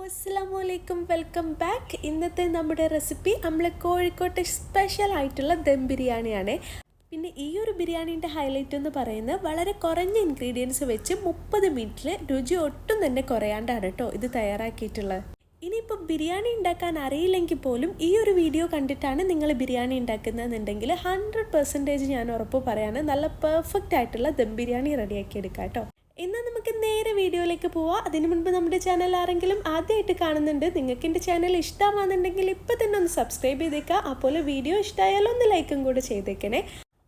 അസ്സലാമലൈക്കും, welcome back. ഇന്നത്തെ നമ്മുടെ റെസിപ്പി നമ്മൾ കോഴിക്കോട്ടെ സ്പെഷ്യൽ ആയിട്ടുള്ള ദം ബിരിയാണിയാണ്. പിന്നെ ഈ ഒരു ബിരിയാണീൻ്റെ ഹൈലൈറ്റ് എന്ന് പറയുന്നത് വളരെ കുറഞ്ഞ ഇൻഗ്രീഡിയൻസ് വെച്ച് 30 മിനിറ്റിൽ രുചി ഒട്ടും തന്നെ കുറയാണ്ടാണ് കേട്ടോ ഇത് തയ്യാറാക്കിയിട്ടുള്ളത്. ഇനിയിപ്പോൾ ബിരിയാണി ഉണ്ടാക്കാൻ അറിയില്ലെങ്കിൽ പോലും ഈ ഒരു വീഡിയോ കണ്ടിട്ടാണ് നിങ്ങൾ ബിരിയാണി ഉണ്ടാക്കുന്നതെന്നുണ്ടെങ്കിൽ 100% ഞാൻ ഉറപ്പ് പറയാണ് നല്ല പെർഫെക്റ്റ് ആയിട്ടുള്ള ദം ബിരിയാണി റെഡിയാക്കി എടുക്കാം കേട്ടോ. എന്നാൽ നമുക്ക് നേരെ വീഡിയോയിലേക്ക് പോവാം. അതിനു മുൻപ് നമ്മുടെ ചാനൽ ആരെങ്കിലും ആദ്യമായിട്ട് കാണുന്നുണ്ട്, നിങ്ങൾക്ക് എൻ്റെ ചാനൽ ഇഷ്ടമാണെന്നുണ്ടെങ്കിൽ ഇപ്പോൾ തന്നെ ഒന്ന് സബ്സ്ക്രൈബ് ചെയ്തേക്കുക. അപ്പോൾ വീഡിയോ ഇഷ്ടമായാലും ഒന്ന് ലൈക്കും കൂടെ ചെയ്തേക്കണേ.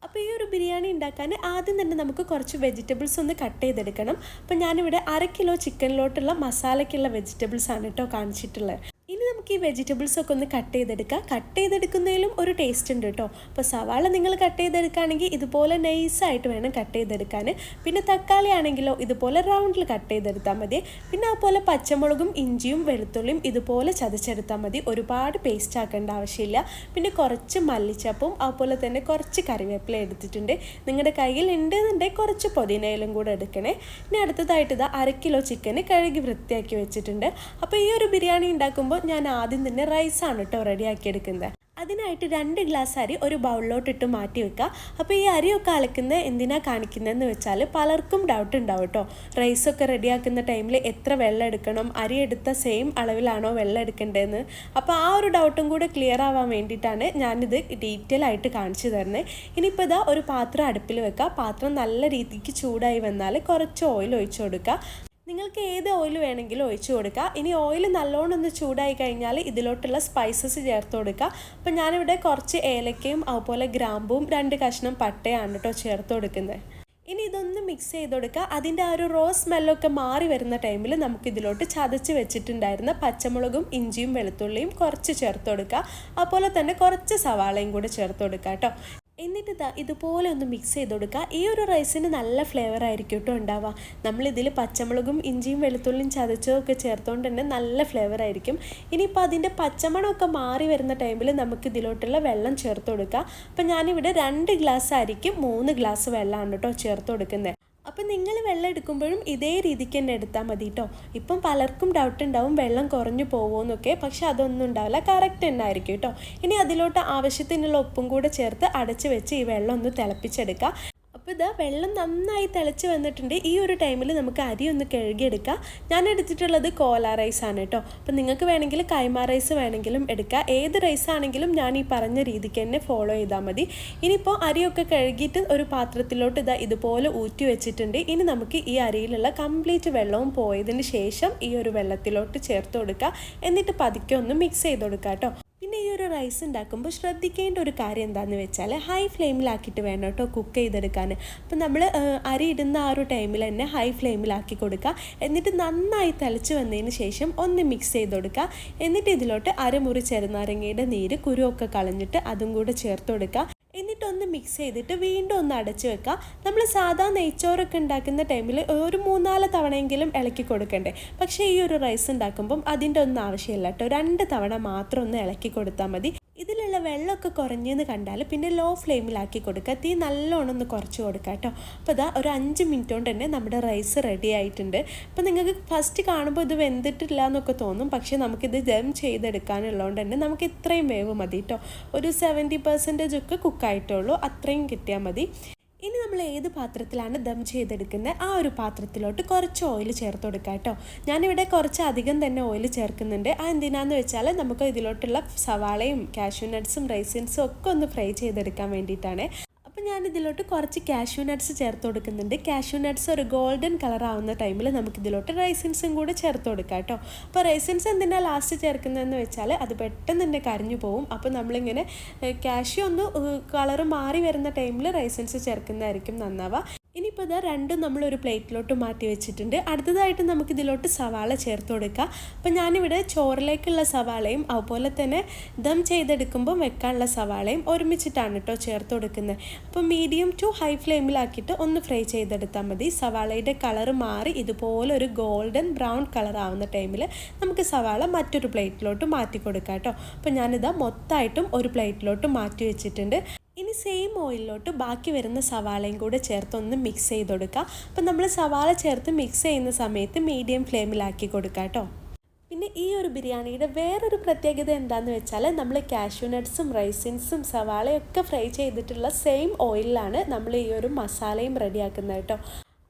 അപ്പോൾ ഈ ഒരു ബിരിയാണി ഉണ്ടാക്കാൻ ആദ്യം തന്നെ നമുക്ക് കുറച്ച് വെജിറ്റബിൾസ് ഒന്ന് കട്ട് ചെയ്തെടുക്കണം. അപ്പോൾ ഞാനിവിടെ 1/2 കിലോ ചിക്കനിലോട്ടുള്ള മസാലയ്ക്കുള്ള വെജിറ്റബിൾസ് ആണ് കേട്ടോ കാണിച്ചിട്ടുള്ളത്. ഇനി നമുക്ക് ഈ വെജിറ്റബിൾസ് ഒക്കെ ഒന്ന് കട്ട് ചെയ്തെടുക്കാം. കട്ട് ചെയ്തെടുക്കുന്നതിലും ഒരു ടേസ്റ്റ് ഉണ്ട് കേട്ടോ. അപ്പോൾ സവാള നിങ്ങൾ കട്ട് ചെയ്തെടുക്കുകയാണെങ്കിൽ ഇതുപോലെ നൈസായിട്ട് വേണം കട്ട് ചെയ്തെടുക്കാൻ. പിന്നെ തക്കാളി ആണെങ്കിലോ ഇതുപോലെ റൗണ്ടിൽ കട്ട് ചെയ്തെടുത്താൽ മതി. പിന്നെ അതുപോലെ പച്ചമുളകും ഇഞ്ചിയും വെളുത്തുള്ളിയും ഇതുപോലെ ചതച്ചെടുത്താൽ മതി. ഒരുപാട് പേസ്റ്റ് ആക്കേണ്ട ആവശ്യമില്ല. പിന്നെ കുറച്ച് മല്ലിച്ചപ്പും അതുപോലെ തന്നെ കുറച്ച് കറിവേപ്പില എടുത്തിട്ടുണ്ട്. നിങ്ങളുടെ കയ്യിൽ ഉണ്ടെന്നുണ്ടെങ്കിൽ കുറച്ച് പുതിനയിലും കൂടെ എടുക്കണേ. ഇനി അടുത്തതായിട്ട് 1/2 കിലോ ചിക്കന് കഴുകി വൃത്തിയാക്കി വെച്ചിട്ടുണ്ട്. അപ്പോൾ ഈ ഒരു ബിരിയാണി ഉണ്ടാക്കുമ്പോൾ ഞാൻ ആദ്യം തന്നെ റൈസാണ് കേട്ടോ റെഡിയാക്കി എടുക്കുന്നത്. അതിനായിട്ട് 2 ഗ്ലാസ് അരി ഒരു ബൗളിലോട്ടിട്ട് മാറ്റി വെക്കുക. അപ്പോൾ ഈ അരിയൊക്കെ അളക്കുന്നത് എന്തിനാണ് കാണിക്കുന്നതെന്ന് വെച്ചാൽ പലർക്കും ഡൗട്ട് ഉണ്ടാവും കേട്ടോ. റൈസൊക്കെ റെഡിയാക്കുന്ന ടൈമിൽ എത്ര വെള്ളം എടുക്കണം, അരി എടുത്ത സെയിം അളവിലാണോ വെള്ളം എടുക്കേണ്ടതെന്ന്. അപ്പോൾ ആ ഒരു ഡൗട്ടും കൂടെ ക്ലിയർ ആവാൻ വേണ്ടിയിട്ടാണ് ഞാനിത് ഡീറ്റെയിൽ ആയിട്ട് കാണിച്ചു തരുന്നത്. ഇനിയിപ്പോൾ ഒരു പാത്രം അടുപ്പിൽ വെക്കുക. പാത്രം നല്ല രീതിക്ക് ചൂടായി വന്നാൽ കുറച്ച് ഓയിൽ ഒഴിച്ചു കൊടുക്കുക. നിങ്ങൾക്ക് ഏത് ഓയിൽ വേണമെങ്കിലും ഒഴിച്ചു കൊടുക്കുക. ഇനി ഓയിൽ നല്ലോണം ഒന്ന് ചൂടായി കഴിഞ്ഞാൽ ഇതിലോട്ടുള്ള സ്പൈസസ് ചേർത്ത് കൊടുക്കുക. അപ്പോൾ ഞാനിവിടെ കുറച്ച് ഏലക്കയും അതുപോലെ ഗ്രാമ്പും 2 കഷ്ണം പട്ടയാണ് കേട്ടോ ചേർത്ത് കൊടുക്കുന്നത്. ഇനി ഇതൊന്ന് മിക്സ് ചെയ്ത് കൊടുക്കുക. അതിൻ്റെ ആ ഒരു റോ സ്മെല്ലൊക്കെ മാറി വരുന്ന ടൈമിൽ നമുക്കിതിലോട്ട് ചതച്ച് വെച്ചിട്ടുണ്ടായിരുന്ന പച്ചമുളകും ഇഞ്ചിയും വെളുത്തുള്ളിയും കുറച്ച് ചേർത്ത് കൊടുക്കുക. അതുപോലെ തന്നെ കുറച്ച് സവാളയും കൂടെ ചേർത്ത് കൊടുക്കുക കേട്ടോ. എന്നിട്ട് ഇതുപോലെ ഒന്ന് മിക്സ് ചെയ്ത് കൊടുക്കുക. ഈ ഒരു റൈസിന് നല്ല ഫ്ലേവർ ആയിരിക്കും കേട്ടോ ഉണ്ടാവുക. നമ്മളിതിൽ പച്ചമുളകും ഇഞ്ചിയും വെളുത്തുള്ളിയും ചതച്ചതൊക്കെ ചേർത്തുകൊണ്ട് തന്നെ നല്ല ഫ്ലേവർ ആയിരിക്കും. ഇനിയിപ്പോൾ അതിൻ്റെ പച്ചമണമൊക്കെ മാറി വരുന്ന ടൈമിൽ നമുക്ക് ഇതിലോട്ടുള്ള വെള്ളം ചേർത്ത് കൊടുക്കുക. അപ്പം ഞാനിവിടെ 2 ഗ്ലാസ് അരിക്ക് 3 ഗ്ലാസ് വെള്ളമാണ് കേട്ടോ ചേർത്ത് കൊടുക്കുന്നത്. അപ്പം നിങ്ങൾ വെള്ളം എടുക്കുമ്പോഴും ഇതേ രീതിക്ക് തന്നെ എടുത്താൽ മതി കേട്ടോ. ഇപ്പം പലർക്കും ഡൗട്ട് ഉണ്ടാവും വെള്ളം കുറഞ്ഞു പോകുമെന്നൊക്കെ, പക്ഷെ അതൊന്നും ഉണ്ടാവില്ല, കറക്റ്റ് തന്നെ ആയിരിക്കും കേട്ടോ. ഇനി അതിലോട്ട് ആവശ്യത്തിനുള്ള ഉപ്പും കൂടെ ചേർത്ത് അടച്ച് വെച്ച് ഈ വെള്ളം ഒന്ന് തിളപ്പിച്ചെടുക്കുക. അപ്പോൾ വെള്ളം നന്നായി തിളച്ച് വന്നിട്ടുണ്ട്. ഈ ഒരു ടൈമിൽ നമുക്ക് അരി ഒന്ന് കഴുകിയെടുക്കാം. ഞാൻ എടുത്തിട്ടുള്ളത് കോല റൈസാണ് കേട്ടോ. അപ്പോൾ നിങ്ങൾക്ക് വേണമെങ്കിൽ കൈമ റൈസ് വേണമെങ്കിലും എടുക്കുക. ഏത് റൈസാണെങ്കിലും ഞാൻ ഈ പറഞ്ഞ രീതിക്ക് തന്നെ ഫോളോ ചെയ്താൽ മതി. ഇനിയിപ്പോൾ അരിയൊക്കെ കഴുകിയിട്ട് ഒരു പാത്രത്തിലോട്ട് ഇതുപോലെ ഊറ്റി വെച്ചിട്ടുണ്ട്. ഇനി നമുക്ക് ഈ അരിയിലുള്ള കംപ്ലീറ്റ് വെള്ളവും പോയതിന് ശേഷം ഈ ഒരു വെള്ളത്തിലോട്ട് ചേർത്ത് കൊടുക്കുക. എന്നിട്ട് പതുക്കെ ഒന്ന് മിക്സ് ചെയ്ത് കൊടുക്കുക കേട്ടോ. പിന്നെ ഈ ഒരു റൈസ് ഉണ്ടാക്കുമ്പോൾ ശ്രദ്ധിക്കേണ്ട ഒരു കാര്യം എന്താണെന്ന് വെച്ചാൽ ഹൈ ഫ്ലെയിമിലാക്കിയിട്ട് വേണം കേട്ടോ കുക്ക് ചെയ്തെടുക്കാൻ. അപ്പം നമ്മൾ അരി ഇടുന്ന ആ ഒരു ടൈമിൽ തന്നെ ഹൈ ഫ്ലെയിമിലാക്കി കൊടുക്കുക. എന്നിട്ട് നന്നായി തിളച്ച് വന്നതിന് ശേഷം ഒന്ന് മിക്സ് ചെയ്ത് കൊടുക്കുക. എന്നിട്ട് ഇതിലോട്ട് അരമുറി ചെറുനാരങ്ങയുടെ നീര് കുരുവൊക്കെ കളഞ്ഞിട്ട് അതും കൂടെ ചേർത്ത് കൊടുക്കുക. എന്നിട്ടൊന്ന് മിക്സ് ചെയ്തിട്ട് വീണ്ടും ഒന്ന് അടച്ച് വെക്കുക. നമ്മൾ സാധാ നെയ്ച്ചോറൊക്കെ ഉണ്ടാക്കുന്ന ടൈമിൽ ഒരു 3-4 തവണയെങ്കിലും ഇളക്കി കൊടുക്കണ്ടേ. പക്ഷേ ഈ ഒരു റൈസ് ഉണ്ടാക്കുമ്പം അതിൻ്റെ ഒന്നും ആവശ്യമില്ല കേട്ടോ. 2 തവണ മാത്രം ഒന്ന് ഇളക്കി കൊടുത്താൽ മതി. ഇതിലുള്ള വെള്ളമൊക്കെ കുറഞ്ഞെന്ന് കണ്ടാൽ പിന്നെ ലോ ഫ്ലെയിമിലാക്കി കൊടുക്കുക. തീ നല്ലോണം ഒന്ന് കുറച്ച് കൊടുക്കുക കേട്ടോ. അപ്പോൾ ഒരു 5 മിനിറ്റ് കൊണ്ട് തന്നെ നമ്മുടെ റൈസ് റെഡി ആയിട്ടുണ്ട്. അപ്പോൾ നിങ്ങൾക്ക് ഫസ്റ്റ് കാണുമ്പോൾ ഇത് വെന്തിട്ടില്ല എന്നൊക്കെ തോന്നും, പക്ഷേ നമുക്കിത് ദം ചെയ്തെടുക്കാനുള്ളതുകൊണ്ട് തന്നെ നമുക്ക് ഇത്രയും വേവ് മതി കേട്ടോ. ഒരു 70% ഒക്കെ കുക്കായിട്ടുള്ളൂ, അത്രയും കിട്ടിയാൽ മതി. ഇനി നമ്മൾ ഏത് പാത്രത്തിലാണ് ദം ചെയ്തെടുക്കുന്നത് ആ ഒരു പാത്രത്തിലോട്ട് കുറച്ച് ഓയിൽ ചേർത്ത് കൊടുക്കുക കേട്ടോ. ഞാനിവിടെ കുറച്ച് അധികം തന്നെ ഓയിൽ ചേർക്കുന്നുണ്ട്. എന്തിനാന്ന് വെച്ചാൽ നമുക്ക് ഇതിലോട്ടുള്ള സവാളയും കാഷ്യൂ നട്ട്സും റൈസിൻസും ഒക്കെ ഒന്ന് ഫ്രൈ ചെയ്തെടുക്കാൻ വേണ്ടിയിട്ടാണ്. അപ്പോൾ ഞാനിതിലോട്ട് കുറച്ച് കാഷ്യൂ നട്ട്സ് ചേർത്ത് കൊടുക്കുന്നുണ്ട്. കാഷ്യൂ നട്ട്സ് ഒരു ഗോൾഡൻ കളർ ആവുന്ന ടൈമിൽ നമുക്കിതിലോട്ട് റൈസിൻസും കൂടെ ചേർത്ത് കൊടുക്കാം കേട്ടോ. അപ്പോൾ റൈസിൻസ് എന്തിനാണ് ലാസ്റ്റ് ചേർക്കുന്നതെന്ന് വെച്ചാൽ അത് പെട്ടെന്ന് തന്നെ കരിഞ്ഞു പോവും. അപ്പോൾ നമ്മളിങ്ങനെ കാഷ്യൂ ഒന്ന് കളറ് മാറി വരുന്ന ടൈമിൽ റൈസിൻസ് ചേർക്കുന്നതായിരിക്കും നന്നാവുക. ഇനിയിപ്പോൾ രണ്ടും നമ്മളൊരു പ്ലേറ്റിലോട്ട് മാറ്റി വെച്ചിട്ടുണ്ട്. അടുത്തതായിട്ട് നമുക്കിതിലോട്ട് സവാള ചേർത്ത് കൊടുക്കുക. അപ്പോൾ ഞാനിവിടെ ചോറിലേക്കുള്ള സവാളയും അതുപോലെ തന്നെ ദം ചെയ്തെടുക്കുമ്പോൾ വെക്കാനുള്ള സവാളയും ഒരുമിച്ചിട്ടാണ് കേട്ടോ ചേർത്ത് കൊടുക്കുന്നത്. അപ്പോൾ മീഡിയം ടു ഹൈ ഫ്ലെയിമിലാക്കിയിട്ട് ഒന്ന് ഫ്രൈ ചെയ്തെടുത്താൽ മതി. സവാളയുടെ കളറ് മാറി ഇതുപോലെ ഒരു ഗോൾഡൻ ബ്രൗൺ കളർ ആവുന്ന ടൈമിൽ നമുക്ക് സവാള മറ്റൊരു പ്ലേറ്റിലോട്ട് മാറ്റി കൊടുക്കാം കേട്ടോ. അപ്പോൾ ഞാനിതാ മൊത്തമായിട്ടും ഒരു പ്ലേറ്റിലോട്ട് മാറ്റി വെച്ചിട്ടുണ്ട്. ഇനി സെയിം ഓയിലിലോട്ട് ബാക്കി വരുന്ന സവാളയും കൂടെ ചേർത്തൊന്ന് മിക്സ് ചെയ്ത് കൊടുക്കുക. അപ്പം നമ്മൾ സവാള ചേർത്ത് മിക്സ് ചെയ്യുന്ന സമയത്ത് മീഡിയം ഫ്ലെയിമിലാക്കി കൊടുക്കുക കേട്ടോ. പിന്നെ ഈ ഒരു ബിരിയാണിയുടെ വേറൊരു പ്രത്യേകത എന്താണെന്ന് വെച്ചാൽ നമ്മൾ കാഷ്യൂ നട്ട്സും റൈസിൻസും സവാളയൊക്കെ ഫ്രൈ ചെയ്തിട്ടുള്ള സെയിം ഓയിലിലാണ് നമ്മൾ ഈ ഒരു മസാലയും റെഡിയാക്കുന്നത് കേട്ടോ.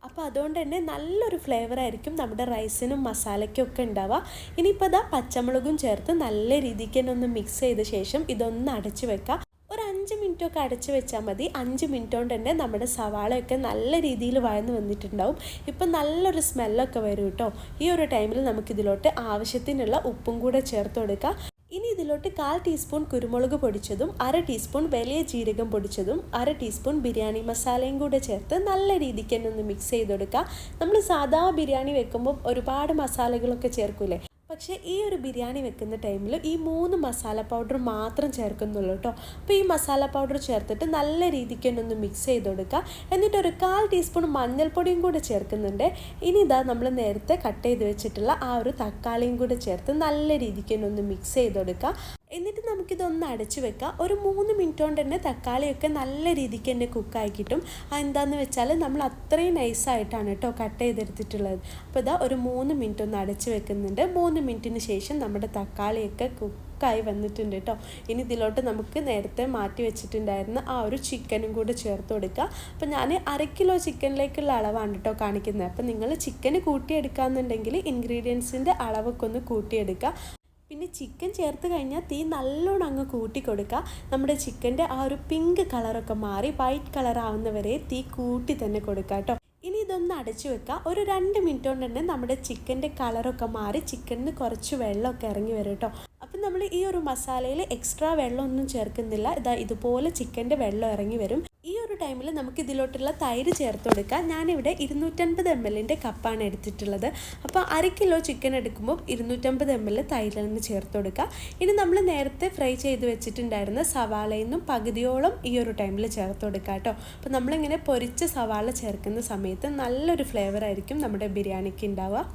അപ്പോൾ അതുകൊണ്ട് തന്നെ നല്ലൊരു ഫ്ലേവർ ആയിരിക്കും നമ്മുടെ റൈസിനും മസാലയ്ക്കും ഒക്കെ ഉണ്ടാവുക. ഇനിയിപ്പോൾ ഇതാ പച്ചമുളകും ചേർത്ത് നല്ല രീതിക്ക് തന്നെ ഒന്ന് മിക്സ് ചെയ്ത ശേഷം ഇതൊന്ന് അടച്ചു വെക്കുക. ഒരു 5 മിനിറ്റൊക്കെ അടച്ചു വെച്ചാൽ മതി. 5 മിനിറ്റ് കൊണ്ട് തന്നെ നമ്മുടെ സവാളയൊക്കെ നല്ല രീതിയിൽ വഴന്ന് വന്നിട്ടുണ്ടാവും. ഇപ്പം നല്ലൊരു സ്മെല്ലൊക്കെ വരും കേട്ടോ. ഈ ഒരു ടൈമിൽ നമുക്കിതിലോട്ട് ആവശ്യത്തിനുള്ള ഉപ്പും കൂടെ ചേർത്ത് കൊടുക്കുക. ഇനി ഇതിലോട്ട് 1/4 ടീസ്പൂൺ കുരുമുളക് പൊടിച്ചതും 1/2 ടീസ്പൂൺ വലിയ ജീരകം പൊടിച്ചതും 1/2 ടീസ്പൂൺ ബിരിയാണി മസാലയും കൂടെ ചേർത്ത് നല്ല രീതിക്ക് തന്നെ ഒന്ന് മിക്സ് ചെയ്ത് കൊടുക്കുക. നമ്മൾ സാധാ ബിരിയാണി വെക്കുമ്പോൾ ഒരുപാട് മസാലകളൊക്കെ ചേർക്കൂലേ, പക്ഷേ ഈ ഒരു ബിരിയാണി വെക്കുന്ന ടൈമിൽ ഈ 3 മസാല പൗഡർ മാത്രം ചേർക്കുന്നുള്ളൂ കേട്ടോ. അപ്പോൾ ഈ മസാല പൗഡർ ചേർത്തിട്ട് നല്ല രീതിക്ക് തന്നെ ഒന്ന് മിക്സ് ചെയ്ത് കൊടുക്കുക. എന്നിട്ട് ഒരു 1/4 ടീസ്പൂൺ മഞ്ഞൾപ്പൊടിയും കൂടെ ചേർക്കുന്നുണ്ട്. ഇനി ഇതാ നമ്മൾ നേരത്തെ കട്ട് ചെയ്ത് വെച്ചിട്ടുള്ള ആ ഒരു തക്കാളിയും കൂടെ ചേർത്ത് നല്ല രീതിക്ക് തന്നെ ഒന്ന് മിക്സ് ചെയ്ത് കൊടുക്കുക. എന്നിട്ട് നമുക്കിതൊന്ന് അടച്ചു വെക്കാം. ഒരു 3 മിനിറ്റ് കൊണ്ട് തന്നെ തക്കാളിയൊക്കെ നല്ല രീതിക്ക് തന്നെ കുക്കായി കിട്ടും. അതെന്താണെന്ന് വെച്ചാൽ നമ്മൾ അത്രയും നൈസായിട്ടാണ് കേട്ടോ കട്ട് ചെയ്തെടുത്തിട്ടുള്ളത്. അപ്പോൾ ഇതാ ഒരു 3 മിനിറ്റ് ഒന്ന് അടച്ചു വെക്കുന്നുണ്ട്. 3 മിനിറ്റിന് ശേഷം നമ്മുടെ തക്കാളിയൊക്കെ കുക്കായി വന്നിട്ടുണ്ട് കേട്ടോ. ഇനി ഇതിലോട്ട് നമുക്ക് നേരത്തെ മാറ്റി വെച്ചിട്ടുണ്ടായിരുന്ന ആ ഒരു ചിക്കനും കൂടെ ചേർത്ത് കൊടുക്കുക. അപ്പോൾ ഞാൻ 1/2 കിലോ ചിക്കനിലേക്കുള്ള അളവാണ് കേട്ടോ കാണിക്കുന്നത്. അപ്പോൾ നിങ്ങൾ ചിക്കന് കൂട്ടിയെടുക്കാമെന്നുണ്ടെങ്കിൽ ഇൻഗ്രീഡിയൻസിൻ്റെ അളവൊക്കെ ഒന്ന് കൂട്ടിയെടുക്കുക. പിന്നെ ചിക്കൻ ചേർത്ത് കഴിഞ്ഞാൽ തീ നല്ലോണം അങ്ങ് കൂട്ടി കൊടുക്കുക. നമ്മുടെ ചിക്കൻ്റെ ആ ഒരു പിങ്ക് കളറൊക്കെ മാറി വൈറ്റ് കളർ ആവുന്നവരെ തീ കൂട്ടി തന്നെ കൊടുക്കുക കേട്ടോ. ഇനി ഇതൊന്ന് അടച്ചു വെക്കുക. ഒരു 2 മിനിറ്റ് കൊണ്ട് തന്നെ നമ്മുടെ ചിക്കൻ്റെ കളറൊക്കെ മാറി ചിക്കനിന് കുറച്ച് വെള്ളമൊക്കെ ഇറങ്ങി വരും കേട്ടോ. അപ്പം നമ്മൾ ഈ ഒരു മസാലയിൽ എക്സ്ട്രാ വെള്ളമൊന്നും ചേർക്കുന്നില്ല. ഇതുപോലെ ചിക്കൻ്റെ വെള്ളം ഇറങ്ങി വരും. ഈ ഒരു ടൈമിൽ നമുക്ക് ഇതിലോട്ടുള്ള തൈര് ചേർത്ത് കൊടുക്കാം. ഞാനിവിടെ 250 ml കപ്പാണ് എടുത്തിട്ടുള്ളത്. അപ്പോൾ 1/2 കിലോ ചിക്കൻ എടുക്കുമ്പോൾ 250 ml തൈരിന് ചേർത്ത് കൊടുക്കുക. ഇനി നമ്മൾ നേരത്തെ ഫ്രൈ ചെയ്ത് വെച്ചിട്ടുണ്ടായിരുന്ന സവാളയിൽ നിന്നും പകുതിയോളം ഈ ഒരു ടൈമിൽ ചേർത്ത് കൊടുക്കുക കേട്ടോ. അപ്പോൾ നമ്മളിങ്ങനെ പൊരിച്ച സവാള ചേർക്കുന്ന സമയത്ത് നല്ലൊരു ഫ്ലേവർ ആയിരിക്കും നമ്മുടെ ബിരിയാണിക്ക് ഉണ്ടാവുക.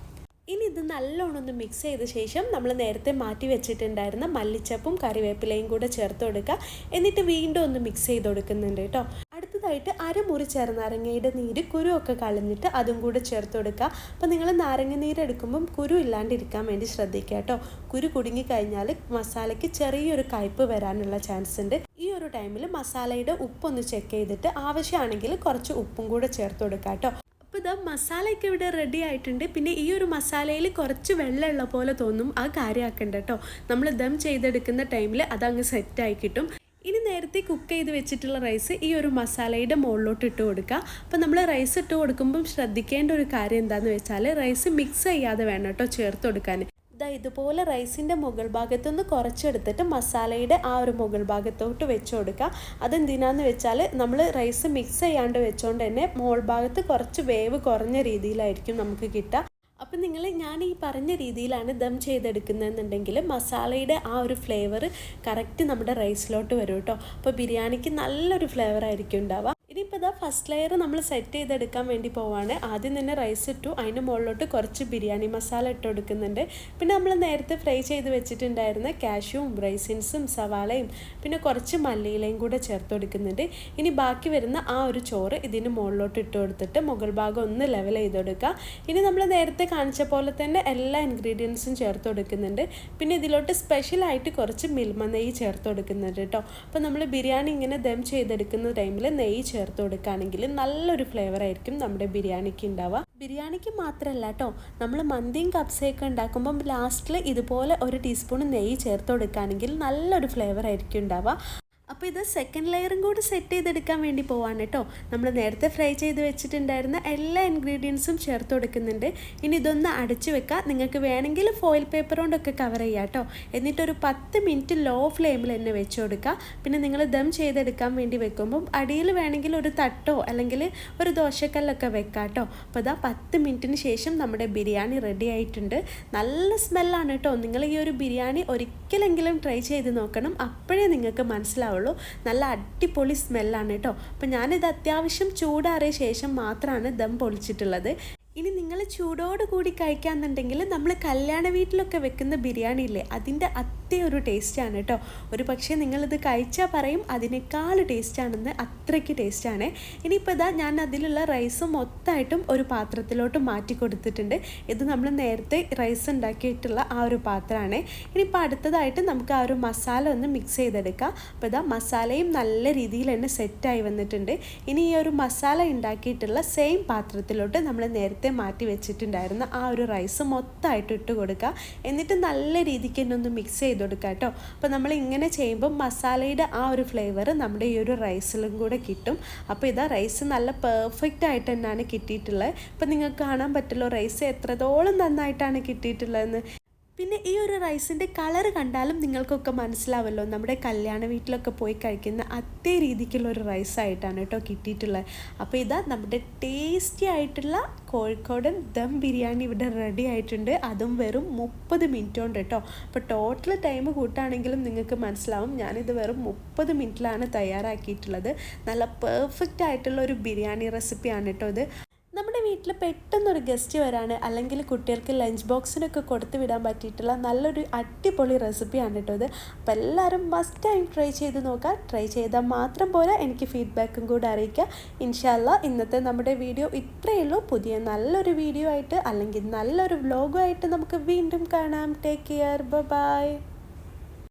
ഇനി ഇത് നല്ലോണം ഒന്ന് മിക്സ് ചെയ്ത ശേഷം നമ്മൾ നേരത്തെ മാറ്റി വെച്ചിട്ടുണ്ടായിരുന്ന മല്ലിച്ചപ്പും കറിവേപ്പിലയും കൂടെ ചേർത്ത് കൊടുക്കുക. എന്നിട്ട് വീണ്ടും ഒന്ന് മിക്സ് ചെയ്ത് കൊടുക്കുന്നുണ്ട് കേട്ടോ. അടുത്തതായിട്ട് 1/2 മുറി ചെറുനാരങ്ങയുടെ നീര് കുരുവൊക്കെ കളഞ്ഞിട്ട് അതും കൂടെ ചേർത്ത് കൊടുക്കുക. അപ്പോൾ നിങ്ങൾ നാരങ്ങ നീര് എടുക്കുമ്പം കുരു ഇല്ലാണ്ടിരിക്കാൻ വേണ്ടി ശ്രദ്ധിക്കുക കേട്ടോ. കുരു കുടുങ്ങിക്കഴിഞ്ഞാൽ മസാലയ്ക്ക് ചെറിയൊരു കയ്പ്പ് വരാനുള്ള ചാൻസ് ഉണ്ട്. ഈ ഒരു ടൈമിൽ മസാലയുടെ ഉപ്പൊന്ന് ചെക്ക് ചെയ്തിട്ട് ആവശ്യമാണെങ്കിൽ കുറച്ച് ഉപ്പും കൂടെ ചേർത്ത് കൊടുക്കുക കേട്ടോ. അപ്പോൾ ഇതാ മസാലയൊക്കെ ഇവിടെ റെഡി ആയിട്ടുണ്ട്. പിന്നെ ഈ ഒരു മസാലയിൽ കുറച്ച് വെള്ളമുള്ള പോലെ തോന്നും. ആ കാര്യമാക്കണ്ട കേട്ടോ. നമ്മൾ ദം ചെയ്തെടുക്കുന്ന ടൈമിൽ അതങ്ങ് സെറ്റായി കിട്ടും. ഇനി നേരത്തെ കുക്ക് ചെയ്ത് വെച്ചിട്ടുള്ള റൈസ് ഈ ഒരു മസാലയുടെ മുകളിലോട്ട് ഇട്ട് കൊടുക്കുക. അപ്പോൾ നമ്മൾ റൈസ് ഇട്ട് കൊടുക്കുമ്പം ശ്രദ്ധിക്കേണ്ട ഒരു കാര്യം എന്താണെന്ന് വെച്ചാൽ റൈസ് മിക്സ് ചെയ്യാതെ വേണം കേട്ടോ ചേർത്ത് കൊടുക്കാൻ. ഇതുപോലെ റൈസിൻ്റെ മുകൾ ഭാഗത്തുനിന്ന് കുറച്ചെടുത്തിട്ട് മസാലയുടെ ആ ഒരു മുകൾ ഭാഗത്തോട്ട് വെച്ച് കൊടുക്കുക. അതെന്തിനാന്ന് വെച്ചാൽ നമ്മൾ റൈസ് മിക്സ് ചെയ്യാണ്ട് വെച്ചുകൊണ്ട് തന്നെ മുകൾ ഭാഗത്ത് കുറച്ച് വേവ് കുറഞ്ഞ രീതിയിലായിരിക്കും നമുക്ക് കിട്ടുക. അപ്പം ഞാൻ ഈ പറഞ്ഞ രീതിയിലാണ് ദം ചെയ്തെടുക്കുന്നതെന്നുണ്ടെങ്കിൽ മസാലയുടെ ആ ഒരു ഫ്ലേവർ കറക്റ്റ് നമ്മുടെ റൈസിലോട്ട് വരും കേട്ടോ. അപ്പോൾ ബിരിയാണിക്ക് നല്ലൊരു ഫ്ലേവർ ആയിരിക്കും ഉണ്ടാവുക. ഇനിയിപ്പോൾ ഇതാ ഫസ്റ്റ് ലെയർ നമ്മൾ സെറ്റ് ചെയ്തെടുക്കാൻ വേണ്ടി പോവാണ്. ആദ്യം തന്നെ റൈസ് ഇട്ടു, അതിൻ്റെ മുകളിലോട്ട് കുറച്ച് ബിരിയാണി മസാല ഇട്ട് കൊടുക്കുന്നുണ്ട്. പിന്നെ നമ്മൾ നേരത്തെ ഫ്രൈ ചെയ്ത് വെച്ചിട്ടുണ്ടായിരുന്ന കാഷ്യൂവും റൈസിൻസും സവാളയും പിന്നെ കുറച്ച് മല്ലിയിലയും കൂടെ ചേർത്ത് കൊടുക്കുന്നുണ്ട്. ഇനി ബാക്കി വരുന്ന ആ ഒരു ചോറ് ഇതിന് മുകളിലോട്ട് ഇട്ട് കൊടുത്തിട്ട് മുകൾ ഭാഗം ഒന്ന് ലെവൽ ചെയ്ത് കൊടുക്കുക. ഇനി നമ്മൾ നേരത്തെ കാണിച്ച പോലെ തന്നെ എല്ലാ ഇൻഗ്രീഡിയൻസും ചേർത്ത് കൊടുക്കുന്നുണ്ട്. പിന്നെ ഇതിലോട്ട് സ്പെഷ്യലായിട്ട് കുറച്ച് മിൽമ നെയ്യ് ചേർത്ത് കൊടുക്കുന്നുണ്ട് കേട്ടോ. അപ്പോൾ നമ്മൾ ബിരിയാണി ഇങ്ങനെ ദം ചെയ്തെടുക്കുന്ന ടൈമിൽ നെയ്യ് ചേർത്ത് കൊടുക്കുകയാണെങ്കിൽ നല്ലൊരു ഫ്ലേവർ ആയിരിക്കും നമ്മുടെ ബിരിയാണിക്ക് ഉണ്ടാവുക. ബിരിയാണിക്ക് മാത്രമല്ല കേട്ടോ, നമ്മൾ മന്തിയും കബ്സയൊക്കെ ഉണ്ടാക്കുമ്പം ലാസ്റ്റിൽ ഇതുപോലെ 1 ടീസ്പൂൺ നെയ്യ് ചേർത്ത് കൊടുക്കുകയാണെങ്കിൽ നല്ലൊരു ഫ്ലേവർ ആയിരിക്കും ഉണ്ടാവുക. അപ്പോൾ ഇത് സെക്കൻഡ് ലെയറും കൂടി സെറ്റ് ചെയ്തെടുക്കാൻ വേണ്ടി പോവാണ് കേട്ടോ. നമ്മൾ നേരത്തെ ഫ്രൈ ചെയ്ത് വെച്ചിട്ടുണ്ടായിരുന്ന എല്ലാ ഇൻഗ്രീഡിയൻസും ചേർത്ത് കൊടുക്കുന്നുണ്ട്. ഇനി ഇതൊന്ന് അടച്ചു വെക്കുക. നിങ്ങൾക്ക് വേണമെങ്കിൽ ഫോയിൽ പേപ്പർ കൊണ്ടൊക്കെ കവർ ചെയ്യുക കേട്ടോ. എന്നിട്ടൊരു 10 മിനിറ്റ് ലോ ഫ്ലെയിമിൽ തന്നെ വെച്ച് കൊടുക്കുക. പിന്നെ നിങ്ങൾ ദം ചെയ്തെടുക്കാൻ വേണ്ടി വെക്കുമ്പം അടിയിൽ വേണമെങ്കിൽ ഒരു തട്ടോ അല്ലെങ്കിൽ ഒരു ദോശക്കല്ലൊക്കെ വെക്കാം കേട്ടോ. അപ്പോൾ ഇതാ 10 മിനിറ്റിന് ശേഷം നമ്മുടെ ബിരിയാണി റെഡി ആയിട്ടുണ്ട്. നല്ല സ്മെല്ലാണ് കേട്ടോ. നിങ്ങൾ ഈ ഒരു ബിരിയാണി ഒരിക്കലെങ്കിലും ട്രൈ ചെയ്ത് നോക്കണം. അപ്പോഴേ നിങ്ങൾക്ക് മനസ്സിലാവുള്ളൂ. നല്ല അടിപൊളി സ്മെല്ലാണ് കേട്ടോ. അപ്പം ഞാനിത് അത്യാവശ്യം ചൂടാറിയ ശേഷം മാത്രമാണ് ദം പൊളിച്ചിട്ടുള്ളത്. ഇനി നിങ്ങൾ ചൂടോട് കൂടി കഴിക്കാമെന്നുണ്ടെങ്കിൽ നമ്മൾ കല്യാണ വീട്ടിലൊക്കെ വെക്കുന്ന ബിരിയാണി ഇല്ലേ, അതിൻ്റെ അതേ ഒരു ടേസ്റ്റാണ് കേട്ടോ. ഒരു പക്ഷേ നിങ്ങളിത് കഴിച്ചാൽ പറയും അതിനേക്കാൾ ടേസ്റ്റാണെന്ന്, അത്രയ്ക്ക് ടേസ്റ്റാണ്. ഇനിയിപ്പോൾ ഇതാ ഞാൻ അതിലുള്ള റൈസ് മൊത്തമായിട്ടും ഒരു പാത്രത്തിലോട്ട് മാറ്റി കൊടുത്തിട്ടുണ്ട്. ഇത് നമ്മൾ നേരത്തെ റൈസ് ഉണ്ടാക്കിയിട്ടുള്ള ആ ഒരു പാത്രമാണ്. ഇനിയിപ്പോൾ അടുത്തതായിട്ട് നമുക്ക് ആ ഒരു മസാല ഒന്ന് മിക്സ് ചെയ്തെടുക്കാം. അപ്പോൾ ഇതാ മസാലയും നല്ല രീതിയിൽ തന്നെ സെറ്റായി വന്നിട്ടുണ്ട്. ഇനി ഈ ഒരു മസാല ഉണ്ടാക്കിയിട്ടുള്ള സെയിം പാത്രത്തിലോട്ട് നമ്മൾ നേരത്തെ മാറ്റി വെച്ചിട്ടുണ്ടായിരുന്ന ആ ഒരു റൈസ് മൊത്തമായിട്ട് ഇട്ട് കൊടുക്കുക. എന്നിട്ട് നല്ല രീതിക്ക് തന്നെ ഒന്ന് മിക്സ് ചെയ്ത് കൊടുക്കുക കേട്ടോ. അപ്പോൾ നമ്മൾ ഇങ്ങനെ ചെയ്യുമ്പോൾ മസാലയുടെ ആ ഒരു ഫ്ലേവർ നമ്മുടെ ഈ ഒരു റൈസിലും കൂടെ കിട്ടും. അപ്പോൾ ഇതാ റൈസ് നല്ല പെർഫെക്റ്റ് ആയിട്ട് തന്നെയാണ് കിട്ടിയിട്ടുള്ളത്. ഇപ്പോൾ നിങ്ങൾക്ക് കാണാൻ പറ്റുമല്ലോ റൈസ് എത്രത്തോളം നന്നായിട്ടാണ് കിട്ടിയിട്ടുള്ളതെന്ന്. പിന്നെ ഈ ഒരു റൈസിൻ്റെ കളർ കണ്ടാലും നിങ്ങൾക്കൊക്കെ മനസ്സിലാവല്ലോ, നമ്മുടെ കല്യാണ വീട്ടിലൊക്കെ പോയി കഴിക്കുന്ന അതേ രീതിക്കുള്ള ഒരു റൈസായിട്ടാണ് കേട്ടോ കിട്ടിയിട്ടുള്ളത്. അപ്പോൾ ഇതാ നമ്മുടെ ടേസ്റ്റി ആയിട്ടുള്ള കോഴിക്കോടൻ ദം ബിരിയാണി ഇവിടെ റെഡി ആയിട്ടുണ്ട്. അതും വെറും 30 മിനിറ്റ് കൊണ്ട് കേട്ടോ. അപ്പോൾ ടോട്ടൽ ടൈം കൂട്ടാണെങ്കിലും നിങ്ങൾക്ക് മനസ്സിലാവും, ഞാനിത് വെറും 30 മിനിറ്റിലാണ് തയ്യാറാക്കിയിട്ടുള്ളത്. നല്ല പെർഫെക്റ്റ് ആയിട്ടുള്ള ഒരു ബിരിയാണി റെസിപ്പിയാണ് കേട്ടോ ഇത്. നമ്മുടെ വീട്ടിൽ പെട്ടെന്നൊരു ഗസ്റ്റ് വരാണ്, അല്ലെങ്കിൽ കുട്ടികൾക്ക് ലഞ്ച് ബോക്സിനൊക്കെ കൊടുത്തു വിടാൻ പറ്റിയിട്ടുള്ള നല്ലൊരു അടിപൊളി റെസിപ്പിയാണ് കേട്ടോ ഇത്. അപ്പോൾ എല്ലാവരും മസ്റ്റ് ടൈം ട്രൈ ചെയ്ത് നോക്കാം. ട്രൈ ചെയ്താൽ മാത്രം പോരാ, എനിക്ക് ഫീഡ്ബാക്കും കൂടെ അറിയിക്കുക. ഇൻഷാ അല്ലാഹ് ഇന്നത്തെ നമ്മുടെ വീഡിയോ ഇത്രയേ ഉള്ളൂ. പുതിയ നല്ലൊരു വീഡിയോ ആയിട്ട് അല്ലെങ്കിൽ നല്ലൊരു വ്ലോഗുമായിട്ട് നമുക്ക് വീണ്ടും കാണാം. Take care, by.